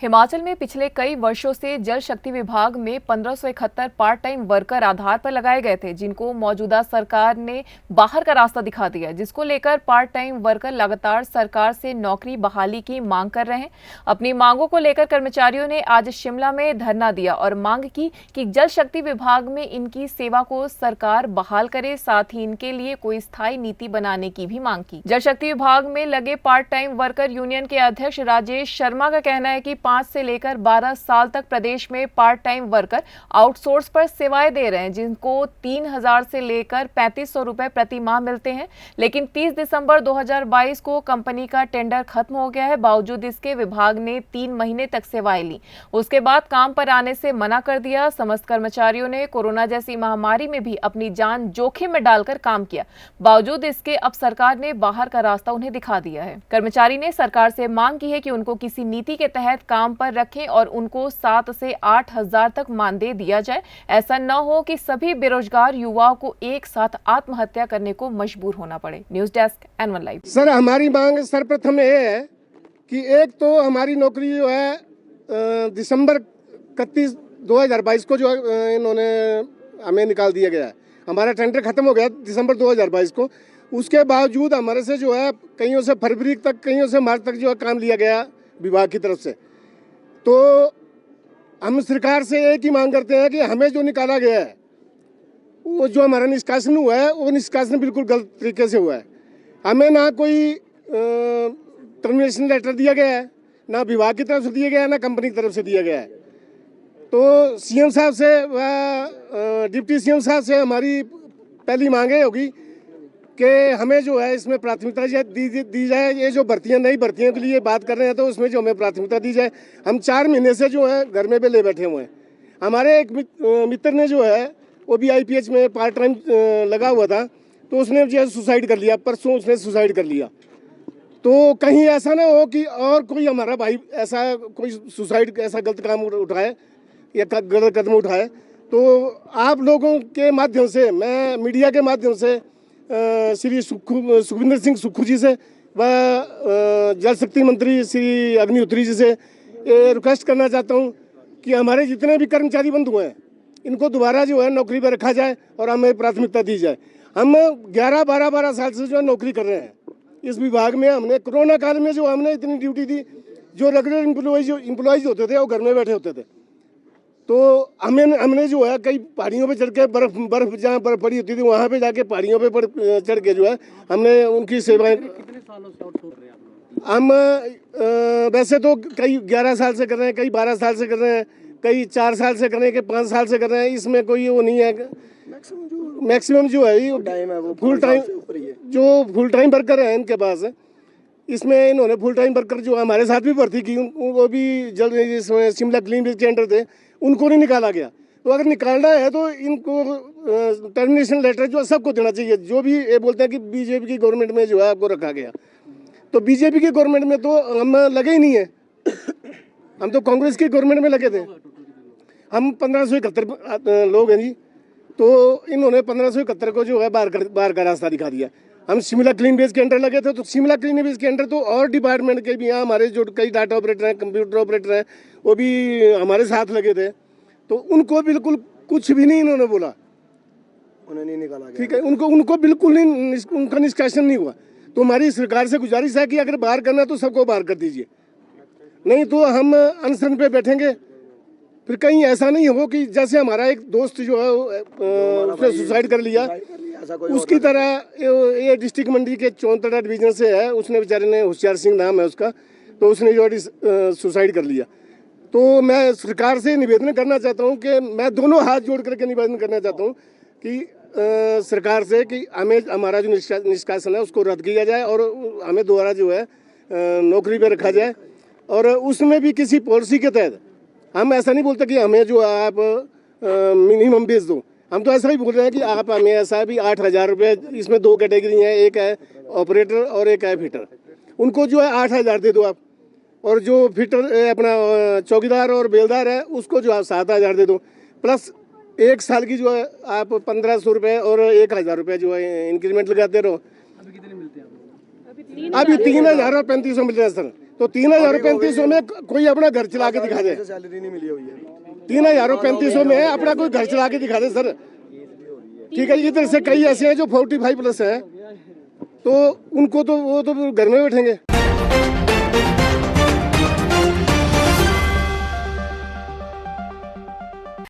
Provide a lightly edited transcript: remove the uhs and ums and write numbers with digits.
हिमाचल में पिछले कई वर्षों से जल शक्ति विभाग में 1571 पार्ट टाइम वर्कर आधार पर लगाए गए थे, जिनको मौजूदा सरकार ने बाहर का रास्ता दिखा दिया, जिसको लेकर पार्ट टाइम वर्कर लगातार सरकार से नौकरी बहाली की मांग कर रहे हैं। अपनी मांगों को लेकर कर्मचारियों ने आज शिमला में धरना दिया और मांग की कि जल शक्ति विभाग में इनकी सेवा को सरकार बहाल करे, साथ ही इनके लिए कोई स्थायी नीति बनाने की भी मांग की। जल शक्ति विभाग में लगे पार्ट टाइम वर्कर यूनियन के अध्यक्ष राजेश शर्मा का कहना है कि 5 से लेकर 12 साल तक प्रदेश में पार्ट टाइम वर्कर आउटसोर्स पर सेवाएं दे रहे हैं, जिनको 3000 से लेकर 3500 रुपए प्रति माह मिलते हैं। लेकिन 30 दिसंबर 2022 को कंपनी का टेंडर खत्म हो गया है। बावजूद इसके विभाग ने 3 महीने तक सेवाएं ली, उसके बाद काम पर आने से मना कर दिया। समस्त कर्मचारियों ने कोरोना जैसी महामारी में भी अपनी जान जोखिम में डालकर काम किया। बावजूद इसके अब सरकार ने बाहर का रास्ता उन्हें दिखा दिया है। कर्मचारी ने सरकार से मांग की है कि उनको किसी नीति के तहत काम पर रखें और उनको 7 से 8 हजार तक मानदेय दिया जाए। ऐसा न हो कि सभी बेरोजगार युवाओं को एक साथ आत्महत्या करने को मजबूर होना पड़े। News desk N1 live. Sir, हमारी मांग सर्वप्रथम ये है कि एक तो हमारी नौकरी जो है दिसंबर 31, 2022 को जो इन्होंने हमें निकाल दिया गया है। हमारा टेंडर खत्म हो गया दिसंबर 2022 को। उसके बावजूद हमारे से जो है कईयों से फरवरी तक, कईयों से मार्च तक जो है काम लिया गया विभाग की तरफ से। तो हम सरकार से एक ही मांग करते हैं कि हमें जो निकाला गया है, वो जो हमारा निष्कासन हुआ है, वो निष्कासन बिल्कुल गलत तरीके से हुआ है। हमें ना कोई टर्मिनेशन लेटर दिया गया है, ना विभाग की तरफ से दिया गया है, ना कंपनी की तरफ से दिया गया है। तो सीएम साहब से व डिप्टी सीएम साहब से हमारी पहली मांग ये होगी कि हमें जो है इसमें प्राथमिकता दी जाए। ये जो भर्तियां, नई भर्तियों के लिए बात कर रहे हैं, तो उसमें जो हमें प्राथमिकता दी जाए। हम 4 महीने से जो है घर में बेले बैठे हुए हैं। हमारे एक मित्र ने जो है वो भी IPH में पार्ट टाइम लगा हुआ था, तो उसने जो है सुसाइड कर लिया। परसों उसने सुसाइड कर लिया। तो कहीं ऐसा ना हो कि और कोई हमारा भाई ऐसा कोई सुसाइड, ऐसा गलत काम उठाए या गलत कदम उठाए। तो आप लोगों के माध्यम से, मैं मीडिया के माध्यम से श्री सुखविंदर सिंह सुक्खू जी से व जल शक्ति मंत्री श्री अग्निहोत्री जी से रिक्वेस्ट करना चाहता हूं कि हमारे जितने भी कर्मचारी बंधु हैं, इनको दोबारा जो है नौकरी पर रखा जाए और हमें प्राथमिकता दी जाए। हम 11-12 साल से जो है नौकरी कर रहे हैं इस विभाग में। हमने कोरोना काल में जो हमने इतनी ड्यूटी दी, जो रेगुलर इम्प्लॉइज होते थे वो घर में बैठे होते थे। तो हमने जो है कई पहाड़ियों पे चढ़ के बर्फ जहाँ बर्फ पड़ी होती थी, वहाँ पे जाके पहाड़ियों पे चढ़ के जो है हमने उनकी सेवाएं। कितने सालों से आउटसोर्स कर रहे हैं आप लोग? हम वैसे तो कई 11 साल से कर रहे हैं, कई 12 साल से कर रहे हैं, कई 4 साल से कर रहे हैं, कई 5 साल से कर रहे हैं। इसमें कोई वो नहीं है। मैक्सिमम जो है वो फुल टाइम, जो फुल टाइम वर्कर है इनके पास। इसमें इन्होंने फुल टाइम वर्कर जो हमारे साथ भी भर्ती की, वो भी जल्द, जिसमें शिमला क्लीन बिल टेंडर थे, उनको नहीं निकाला गया। तो अगर निकालना है तो इनको टर्मिनेशन लेटर जो सबको देना चाहिए। जो भी ये बोलते हैं कि बीजेपी की गवर्नमेंट में जो है आपको रखा गया, तो बीजेपी की गवर्नमेंट में तो हम लगे ही नहीं है। हम तो कांग्रेस की गवर्नमेंट में लगे थे। हम 1571 लोग हैं जी। तो इन्होंने 1571 को जो है बाहर का रास्ता दिखा दिया। हम शिमला क्लीन बेस के अंडर लगे थे, तो शिमला क्लीन बेस के अंडर तो और डिपार्टमेंट के भी यहाँ हमारे जो कई डाटा ऑपरेटर हैं, कंप्यूटर ऑपरेटर हैं, वो भी हमारे साथ लगे थे। तो उनको बिल्कुल कुछ भी नहीं इन्होंने बोला, उन्हें नहीं निकाला गया। ठीक है, उनको बिल्कुल नहीं, उनका निष्कासन नहीं हुआ। तो हमारी सरकार से गुजारिश है कि अगर बाहर करना है तो सबको बाहर कर दीजिए, नहीं तो हम अनशन पे बैठेंगे। फिर कहीं ऐसा नहीं हो कि जैसे हमारा एक दोस्त जो है उसने सुसाइड कर लिया, उसकी तरह ये डिस्ट्रिक्ट मंडी के 64 डिवीजन से है। उसने, बेचारे ने, होशियार सिंह नाम है उसका, तो उसने जो सुसाइड कर लिया। तो मैं सरकार से निवेदन करना चाहता हूँ कि मैं दोनों हाथ जोड़ करके निवेदन करना चाहता हूँ कि सरकार से कि हमें हमारा जो निष्कासन है उसको रद्द किया जाए और हमें दोबारा जो है नौकरी पर रखा जाए। और उसमें भी किसी पॉलिसी के तहत, हम ऐसा नहीं बोलते कि हमें जो आप मिनिमम बेच दो। हम तो ऐसा ही बोल रहे हैं कि आप हमें ऐसा भी 8,000 रुपये, इसमें 2 कैटेगरी हैं, एक है ऑपरेटर और एक है फिटर। उनको जो है 8,000 दे दो आप, और जो फिटर अपना चौकीदार और बेलदार है उसको जो आप 7,000 दे दो, प्लस 1 साल की जो है आप 1,500 रुपये और 1,000 रुपये जो है इंक्रीमेंट लगाते रहो। अभी कितने मिलते हैं आप लोग? अभी 3,000 और 3,500 मिल रहे हैं सर। तो 3,035 में कोई अपना घर चला के दिखा दे। सैलरी नहीं मिली हुई है। 3,035 में अपना कोई घर चला के दिखा दे सर। ठीक है, इधर से कई ऐसे हैं जो 45+ हैं, तो उनको तो वो तो घर में बैठेंगे।